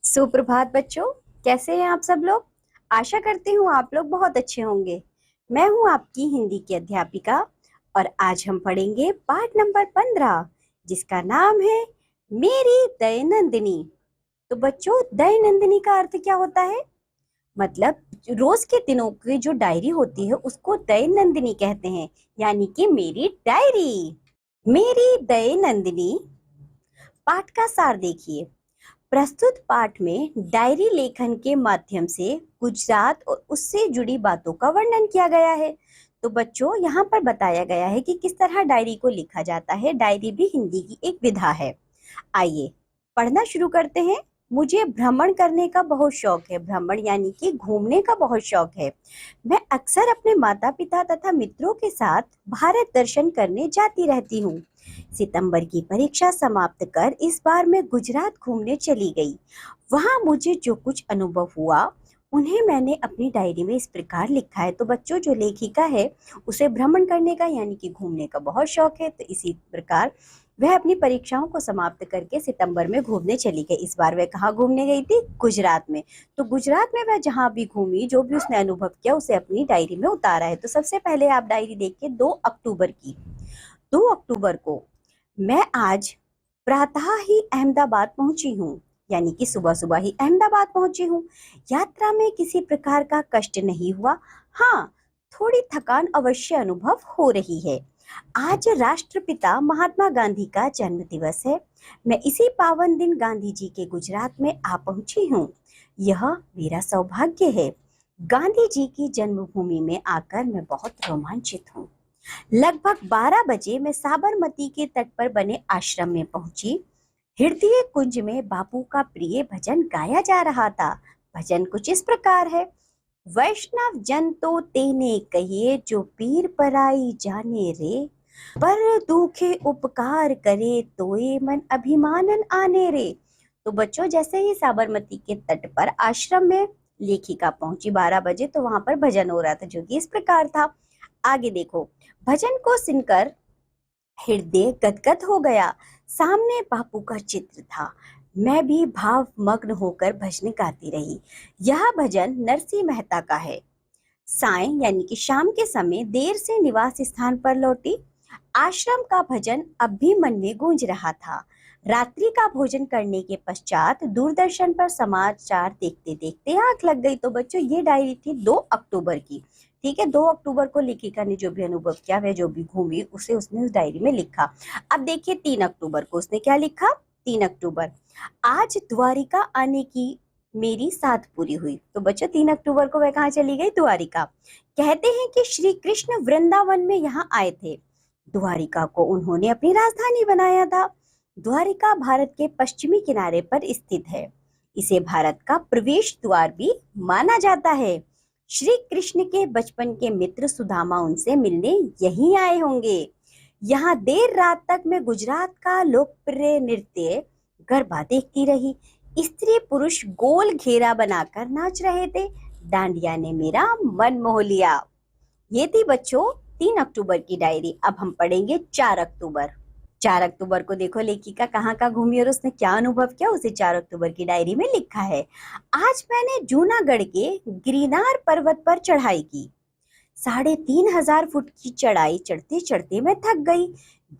सुप्रभात बच्चों, कैसे हैं आप सब लोग। आशा करती हूँ आप लोग बहुत अच्छे होंगे। मैं हूँ आपकी हिंदी की अध्यापिका और आज हम पढ़ेंगे पाठ नंबर 15 जिसका नाम है मेरी दैनंदिनी। तो बच्चों, दैनंदिनी का अर्थ क्या होता है? मतलब रोज के दिनों की जो डायरी होती है उसको दैनंदिनी कहते हैं, यानी कि मेरी डायरी। मेरी दैनंदिनी पाठ का सार देखिए। प्रस्तुत पाठ में डायरी लेखन के माध्यम से गुजरात और उससे जुड़ी बातों का वर्णन किया गया है। तो बच्चों, यहाँ पर बताया गया है कि किस तरह डायरी को लिखा जाता है। डायरी भी हिंदी की एक विधा है। आइए पढ़ना शुरू करते हैं। मुझे भ्रमण करने का बहुत शौक है। भ्रमण यानी कि घूमने का बहुत शौक है। मैं अक्सर अपने माता पिता तथा मित्रों के साथ भारत दर्शन करने जाती रहती हूँ। सितंबर की परीक्षा समाप्त कर इस बार मैं गुजरात घूमने चली गई। वहां मुझे जो कुछ अनुभव हुआ उन्हें मैंने अपनी डायरी में इस प्रकार लिखा है। तो बच्चों, जो लेखिका है उसे भ्रमण करने का यानी कि घूमने का बहुत शौक है। तो इसी प्रकार वह अपनी परीक्षाओं को समाप्त करके सितंबर में घूमने चली गई। इस बार वह कहाँ घूमने गई थी? गुजरात में। तो गुजरात में वह जहाँ भी घूमी, जो भी उसने अनुभव किया उसे अपनी डायरी में उतारा है। तो सबसे पहले आप डायरी देखिए 2 अक्टूबर की। 2 अक्टूबर को मैं आज प्रातः ही अहमदाबाद पहुंची हूँ, यानी कि सुबह सुबह ही अहमदाबाद पहुंची हूँ। यात्रा में किसी प्रकार का कष्ट नहीं हुआ। हाँ, थोड़ी थकान अवश्य अनुभव हो रही है। आज राष्ट्रपिता महात्मा गांधी का जन्म दिवस है। मैं इसी पावन दिन गांधी जी के गुजरात में आ पहुंची हूँ। यह मेरा सौभाग्य है। गांधी जी की जन्मभूमि में आकर मैं बहुत रोमांचित हूँ। लगभग 12 बजे मैं साबरमती के तट पर बने आश्रम में पहुंची। हृदय कुंज में बापू का प्रिय भजन गाया जा रहा था। भजन कुछ इस प्रकार है। वैष्णव जन तो तेने कहिए, जो पीर पराई जाने रे। पर दुखे उपकार करे, तोए मन अभिमानन आने रे। तो बच्चों, जैसे ही साबरमती के तट पर आश्रम में लेखिका पहुंची 12 बजे, तो वहां पर भजन हो रहा था जो कि इस प्रकार था। आगे देखो। भजन को सुनकर हृदय गदगद हो गया। सामने बापू का चित्र था। मैं भी भाव मग्न होकर भजन गाती रही। यह भजन नरसिंह मेहता का है। साय यानी कि शाम के समय देर से निवास स्थान पर लौटी। आश्रम का भजन अब भी मन में गूंज रहा था। रात्रि का भोजन करने के पश्चात दूरदर्शन पर समाचार देखते देखते आंख लग गई। तो बच्चों, ये डायरी थी 2 अक्टूबर की। ठीक है, 2 अक्टूबर को लेखिका ने जो भी अनुभव किया, वह जो भी घूमी, उसे उसने उस डायरी में लिखा। अब देखिए 3 अक्टूबर को उसने क्या लिखा। 3 अक्टूबर, आज द्वारिका आने की मेरी साथ पूरी हुई। तो बच्चों, 3 अक्टूबर को वह कहाँ चली गई? द्वारिका। कहते हैं कि श्री कृष्ण वृंदावन में यहाँ आए थे। द्वारिका को उन्होंने अपनी राजधानी बनाया था। द्वारिका भारत के पश्चिमी किनारे पर स्थित है। इसे भारत का प्रवेश द्वार भी माना जाता है। श्री कृष्ण के बचपन के मित्र सुदामा उनसे मिलने यहीं आए होंगे। यहाँ देर रात तक मैं गुजरात का लोकप्रिय नृत्य गरबा देखती रही। स्त्री पुरुष गोल घेरा बनाकर नाच रहे थे। डांडिया ने मेरा मन मोह लिया। ये थी बच्चों 3 अक्टूबर की डायरी। अब हम पढ़ेंगे 4 अक्टूबर। 4 अक्टूबर को देखो लेखिका कहाँ कहाँ घूमी और उसने क्या अनुभव किया, उसे 4 अक्टूबर की डायरी में लिखा है। आज मैंने जूनागढ़ के गिरनार पर्वत पर चढ़ाई की। 3,500 फुट की चढ़ाई चढ़ते चढ़ते मैं थक गई।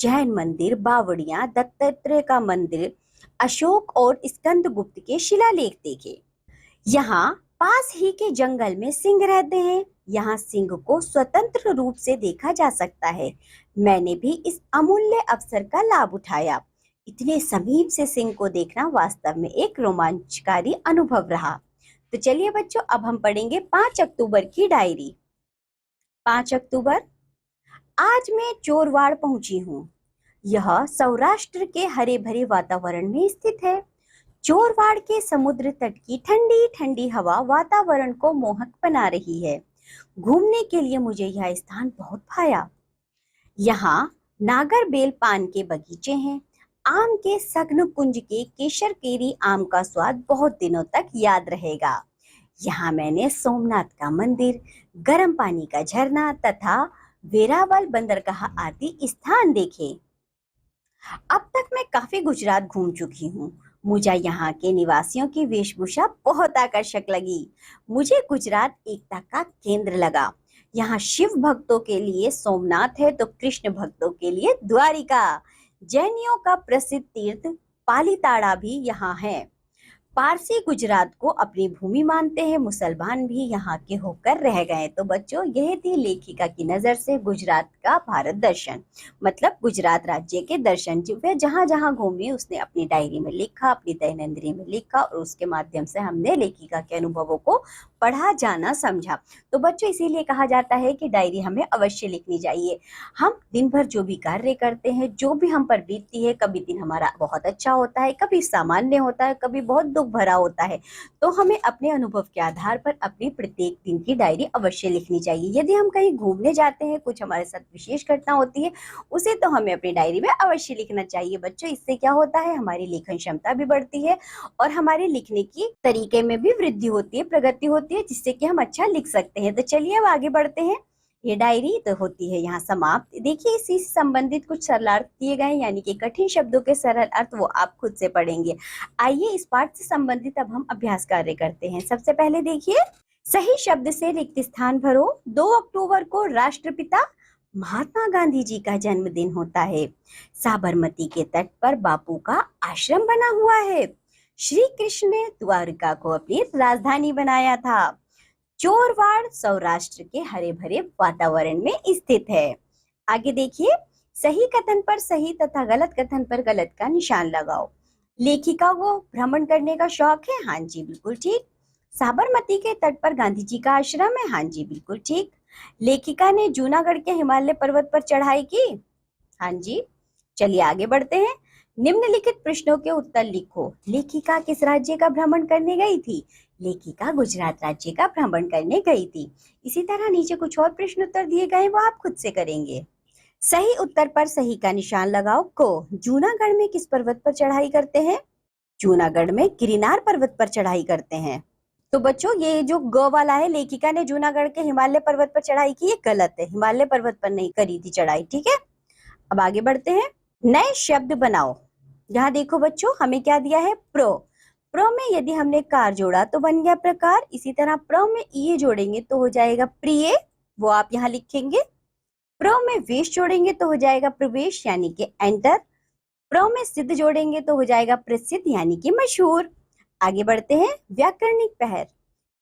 जैन मंदिर, बावड़ियां, दत्तात्रेय का मंदिर, अशोक और स्कंदगुप्त के शिलालेख देखे। यहाँ पास ही के जंगल में सिंह रहते हैं। यहाँ सिंह को स्वतंत्र रूप से देखा जा सकता है। मैंने भी इस अमूल्य अवसर का लाभ उठाया। इतने समीप से सिंह को देखना वास्तव में एक रोमांचकारी अनुभव रहा। तो चलिए बच्चों, अब हम पढ़ेंगे 5 अक्टूबर की डायरी। 5 अक्टूबर, आज मैं चोरवाड़ पहुंची हूँ। यह सौराष्ट्र के हरे भरे वातावरण में स्थित है। चोरवाड़ के समुद्र तट की ठंडी ठंडी हवा वातावरण को मोहक बना रही है। घूमने के लिए मुझे यह स्थान बहुत भाया। यहाँ नागरबेल पान के बगीचे हैं। आम के सघन कुंज के केसर केरी आम का स्वाद बहुत दिनों तक याद रहेगा। यहाँ मैंने सोमनाथ का मंदिर, गर्म पानी का झरना तथा वेरावल बंदरगाह आदि स्थान देखे। अब तक मैं काफी गुजरात घूम चुकी हूँ। मुझे यहाँ के निवासियों की वेशभूषा बहुत आकर्षक लगी। मुझे गुजरात एकता का केंद्र लगा। यहाँ शिव भक्तों के लिए सोमनाथ है तो कृष्ण भक्तों के लिए द्वारिका। जैनियों का प्रसिद्ध तीर्थ पालीताड़ा भी यहाँ है। पारसी गुजरात को अपनी भूमि मानते हैं, मुसलमान भी यहाँ के होकर रह गए। तो बच्चों, यह थी लेखिका की नजर से गुजरात का भारत दर्शन, मतलब गुजरात राज्य के दर्शन। वह जहां जहां घूमी उसने अपनी डायरी में लिखा, अपनी दैनंदिनी में लिखा, और उसके माध्यम से हमने लेखिका के अनुभवों को पढ़ा, जाना, समझा। तो बच्चों, इसीलिए कहा जाता है कि डायरी हमें अवश्य लिखनी चाहिए। हम दिन भर जो भी कार्य करते हैं, जो भी हम पर बीतती है, कभी दिन हमारा बहुत अच्छा होता है, कभी सामान्य होता है, कभी बहुत दुख भरा होता है, तो हमें अपने अनुभव के आधार पर अपनी प्रत्येक दिन की डायरी अवश्य लिखनी चाहिए। यदि हम कहीं घूमने जाते हैं, कुछ हमारे साथ विशेष घटना होती है, उसे तो हमें अपनी डायरी में अवश्य लिखना चाहिए बच्चों। इससे क्या होता है, हमारी लेखन क्षमता भी बढ़ती है और हमारे लिखने की तरीके में भी वृद्धि होती है, प्रगति होती है, जिससे कि हम अच्छा लिख सकते हैं। तो चलिए अब आगे बढ़ते हैं। ये डायरी तो होती है यहाँ समाप्त। देखिए, इसी से संबंधित कुछ सरलार्थ दिए गए, यानी कि कठिन शब्दों के सरल अर्थ वो आप खुद से पढ़ेंगे। आइए इस पाठ से संबंधित अब हम अभ्यास कार्य करते हैं। सबसे पहले देखिए, सही शब्द से रिक्त स्थान भरो। 2 अक्टूबर को राष्ट्रपिता महात्मा गांधी जी का जन्मदिन होता है। साबरमती के तट पर बापू का आश्रम बना हुआ है। श्री कृष्ण ने द्वारका को अपनी राजधानी बनाया था। चोरवाड़ सौराष्ट्र के हरे भरे वातावरण में स्थित है। आगे देखिए, सही कथन पर सही तथा गलत कथन पर गलत का निशान लगाओ। लेखिका को भ्रमण करने का शौक है। हाँ जी, बिल्कुल ठीक। साबरमती के तट पर गांधी जी का आश्रम है। हाँ जी, बिल्कुल ठीक। लेखिका ने जूनागढ़ के हिमालय पर्वत पर चढ़ाई की। हाँ जी। चलिए आगे बढ़ते हैं। निम्नलिखित प्रश्नों के उत्तर लिखो। लेखिका किस राज्य का भ्रमण करने गई थी? लेखिका गुजरात राज्य का भ्रमण करने गई थी। इसी तरह नीचे कुछ और प्रश्न उत्तर दिए गए, वो आप खुद से करेंगे। सही उत्तर पर सही का निशान लगाओ। को जूनागढ़ में किस पर्वत पर चढ़ाई करते हैं? जूनागढ़ में गिरनार पर्वत पर चढ़ाई करते हैं। तो बच्चों, ये जो ग वाला है, लेखिका ने जूनागढ़ के हिमालय पर्वत पर चढ़ाई की, ये गलत है। हिमालय पर्वत पर नहीं करी थी चढ़ाई, ठीक है। अब आगे बढ़ते हैं। नए शब्द बनाओ। यहाँ देखो बच्चों, हमें क्या दिया है? प्रो। प्रो में यदि हमने कार जोड़ा तो बन गया प्रकार। इसी तरह प्रो में ये जोड़ेंगे तो हो जाएगा प्रिय, वो आप यहाँ लिखेंगे। प्रो में वेश जोड़ेंगे तो हो जाएगा प्रवेश, यानी कि एंटर। प्रो में सिद्ध जोड़ेंगे तो हो जाएगा प्रसिद्ध, यानी कि मशहूर। आगे बढ़ते हैं। व्याकरणिक पहर।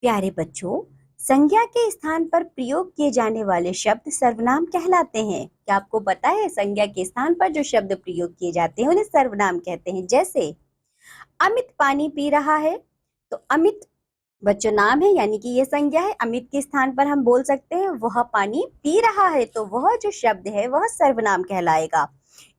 प्यारे बच्चों, संज्ञा के स्थान पर प्रयोग किए जाने वाले शब्द सर्वनाम कहलाते हैं। क्या आपको पता है, संज्ञा के स्थान पर जो शब्द प्रयोग किए जाते हैं उन्हें सर्वनाम कहते हैं। जैसे अमित पानी पी रहा है, तो अमित बच्चों नाम है, यानी कि ये संज्ञा है। अमित के स्थान पर हम बोल सकते हैं वह पानी पी रहा है, तो वह जो शब्द है वह सर्वनाम कहलाएगा।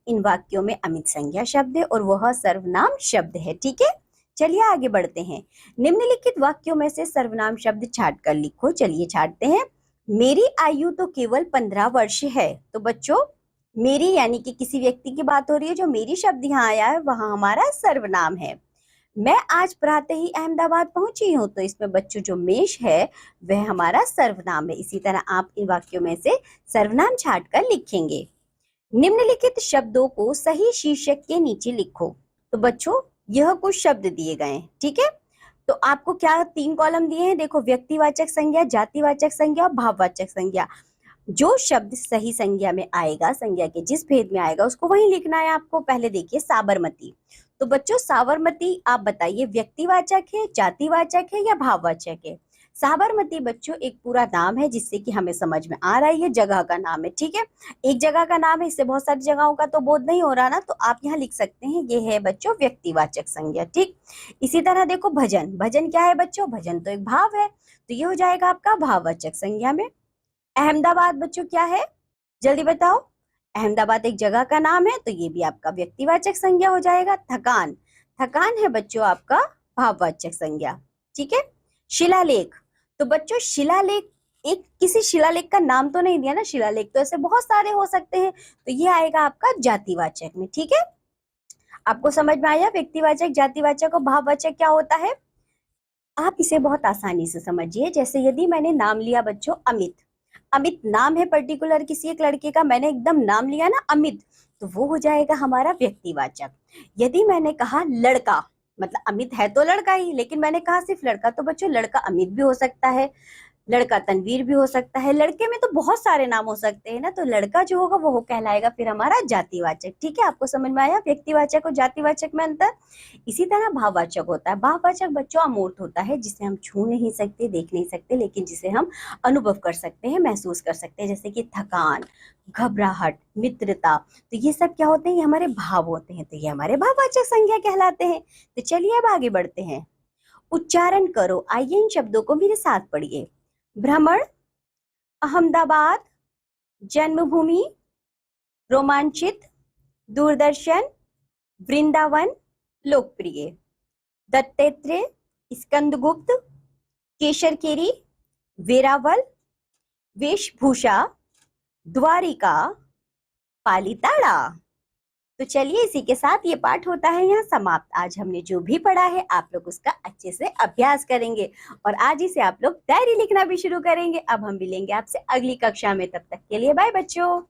इन वाक्यों में अमित संज्ञा शब्द है और वह सर्वनाम शब्द है, ठीक है। चलिए आगे बढ़ते हैं। निम्नलिखित वाक्यों में से सर्वनाम शब्द छाट कर लिखो। चलिए छाटते हैं। मेरी आयु तो केवल 15 वर्ष है। तो बच्चों, मेरी यानी कि किसी व्यक्ति की बात हो रही है। जो मेरी शब्द यहाँ आया है वह हमारा सर्वनाम है। मैं आज प्रातः ही अहमदाबाद पहुंची हूँ, तो इसमें बच्चों जो मेष है वह हमारा सर्वनाम है। इसी तरह आप इन वाक्यों में से सर्वनाम छाट कर लिखेंगे। निम्नलिखित शब्दों को सही शीर्षक के नीचे लिखो। तो बच्चों, यह कुछ शब्द दिए गए हैं, ठीक है। तो आपको क्या 3 कॉलम दिए हैं? देखो, व्यक्तिवाचक संज्ञा, जातिवाचक संज्ञा और भाववाचक संज्ञा। जो शब्द सही संज्ञा में आएगा, संज्ञा के जिस भेद में आएगा उसको वही लिखना है आपको। पहले देखिए साबरमती। तो बच्चों, साबरमती आप बताइए व्यक्तिवाचक है, जातिवाचक है या भाववाचक है? साबरमती बच्चों एक पूरा नाम है, जिससे कि हमें समझ में आ रहा है ये जगह का नाम है, ठीक है। एक जगह का नाम है, इससे बहुत सारी जगहों का तो बोध नहीं हो रहा ना, तो आप यहाँ लिख सकते हैं ये है बच्चों व्यक्तिवाचक संज्ञा, ठीक। इसी तरह देखो भजन। भजन क्या है बच्चों? भजन तो एक भाव है, तो ये हो जाएगा आपका भाववाचक संज्ञा में। अहमदाबाद बच्चों क्या है? जल्दी बताओ। अहमदाबाद एक जगह का नाम है, तो ये भी आपका व्यक्तिवाचक संज्ञा हो जाएगा। थकान, थकान है बच्चों आपका भाववाचक संज्ञा, ठीक है। शिलालेख, तो बच्चों शिलालेख, एक किसी शिलालेख का नाम तो नहीं दिया ना, शिलालेख तो ऐसे बहुत सारे हो सकते हैं, तो ये आएगा आपका जातिवाचक में, ठीक है। आपको समझ में आया व्यक्तिवाचक, जातिवाचक और भाववाचक क्या होता है? आप इसे बहुत आसानी से समझिए। जैसे यदि मैंने नाम लिया बच्चों अमित, अमित नाम है पर्टिकुलर किसी एक लड़के का, मैंने एकदम नाम लिया ना अमित, तो वो हो जाएगा हमारा व्यक्तिवाचक। यदि मैंने कहा लड़का, मतलब अमित है तो लड़का ही, लेकिन मैंने कहा सिर्फ लड़का, तो बच्चों लड़का अमित भी हो सकता है, लड़का तनवीर भी हो सकता है, लड़के में तो बहुत सारे नाम हो सकते हैं ना, तो लड़का जो होगा वो कहलाएगा फिर हमारा जातिवाचक। ठीक है, आपको समझ में आया व्यक्तिवाचक और जातिवाचक में अंतर। इसी तरह भाववाचक होता है। भाववाचक बच्चों अमूर्त होता है, जिसे हम छू नहीं सकते, देख नहीं सकते, लेकिन जिसे हम अनुभव कर सकते हैं, महसूस कर सकते हैं, जैसे कि थकान, घबराहट, मित्रता। तो ये सब क्या होते हैं, ये हमारे भाव होते हैं, तो ये हमारे भाववाचक संज्ञा कहलाते हैं। तो चलिए अब आगे बढ़ते हैं। उच्चारण करो, आइए इन शब्दों को मेरे साथ पढ़िए। भ्रमण, अहमदाबाद, जन्मभूमि, रोमांचित, दूरदर्शन, वृंदावन, लोकप्रिय। दत्तात्रेय, स्कंदगुप्त, केशरकेरी, वेरावल, वेशभूषा, द्वारिका, पालीताड़ा। तो चलिए इसी के साथ ये पाठ होता है यहाँ समाप्त। आज हमने जो भी पढ़ा है आप लोग उसका अच्छे से अभ्यास करेंगे और आज ही से आप लोग डायरी लिखना भी शुरू करेंगे। अब हम मिलेंगे आपसे अगली कक्षा में, तब तक के लिए बाय बच्चों।